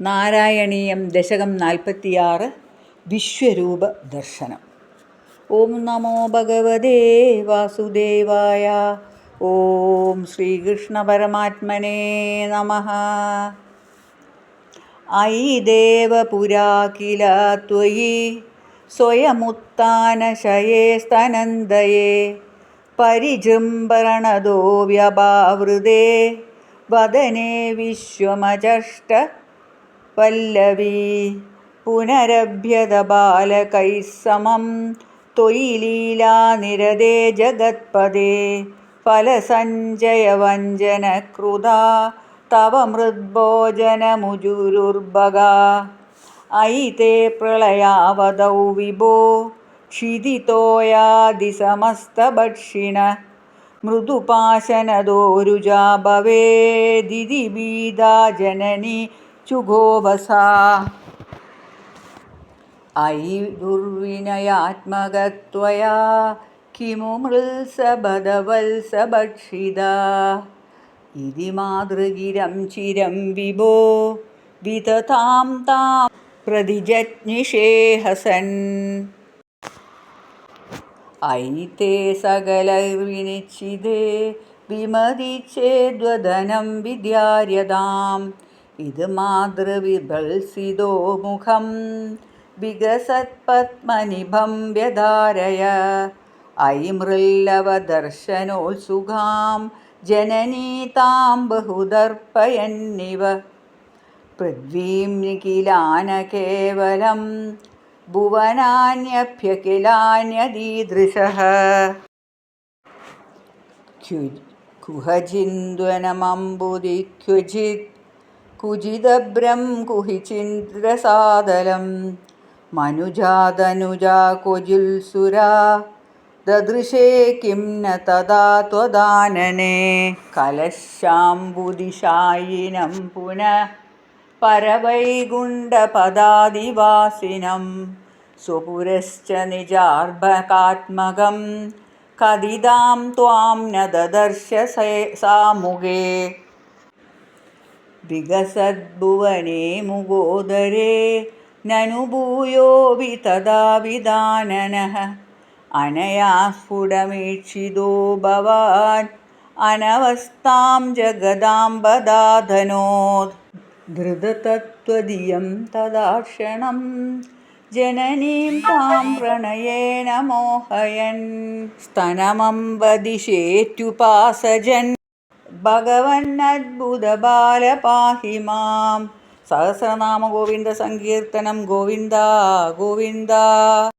നാരായണീയം ദശകം 46 വിശ്വരൂപ ദർശനം. ഓം നമോ ഭഗവതേ വാസുദേവായ. ഓം ശ്രീകൃഷ്ണ പരമാത്മനേ നമഃ. അയി ദേവപുരാ കില ത്വയി സ്വയമുത്ഥാനശയേ സ്തനന്ദയേ പരിജൃംഭരണദോ വ്യപാവൃതേ വദനേ വിശ്വമജഷ്ട വല്ലവീ പുനരഭ്യത ബാലകൈः സമം ത്വയി ലീലാനിരതേ ജഗത്പദേ ഫലസഞ്ജയവഞ്ചനകൃതാ തവ മൃദ്ഭോജനമുജുരുർഭഗാ. അയി തേ പ്രളയാവതൗ വിഭോ ക്ഷിതിതോയാദിസമസ്തഭക്ഷിണ മൃദുപാശനദോരുജാ ഭവേദിതി ഭീതാ ജനനി ചുഗോപസാ. അയി ദുർവിനയാത്മകത്വയാ കിമു മൃത്സബദവത്സഭക്ഷിതാ ഇതി മാതൃഗിരം ചിരം വിഭോ വിതതാം താം പ്രതിജജ്ഞിഷേഹസൻ. അയി തേ സകലൈർവിനിശ്ചിതേ വിമതിച്ചേദ്വദനം വിദ്യാര്യതാം ഇത് മാതൃവിഭത്സിതോ മുഖം വികസത്പത്മനിഭം വ്യധാരയ. അയി മൃല്ലവദർശനോത്സുകാം ജനനീ താം ബഹുദർപ്പയന്നിവ പൃഥ്വീം നിഖിലാന കേവലം ഭുവനാന്യഭ്യഖിലാന്യദീദൃശഃ. കുഹചിന്വനമംബുധി ക്വചിത് കുചിദഭ്രം കുഹിചിന്ദ്രസാദലം മനുജാതനുജാ ക്വചിൽസുരാ ദദൃശേ കിം ന തഥാ ത്വദാനനേ. കലശാംബുധിശായിനം പുനഃ പരവൈകുണ്ഠപദാദിവാസിനം സ്വപുരശ്ച നിജാർഭകാത്മകം കദിതാം ത്വാം ന ദദർശ സാമുഖേ. വികസദ്ഭുവനേ മുഖോദരേ നനു ഭൂയോऽപി തഥാ വിദാനനഃ അനയാ സ്ഫുടമീക്ഷിതോ ഭവാൻ അനവസ്ഥാം ജഗദാംബദാധനോത്. ധൃതതത്ത്വദിയം തദാക്ഷണം ജനനീം താം പ്രണയേന മോഹയൻ സ്തനമംബദിശേത്യുപാസജൻ ഭഗവന്നദ്ഭുതബാല പാഹി മാം. സഹസ്രനാമ ഗോവിന്ദ സങ്കീർത്തനം. ഗോവിന്ദ ഗോവിന്ദ.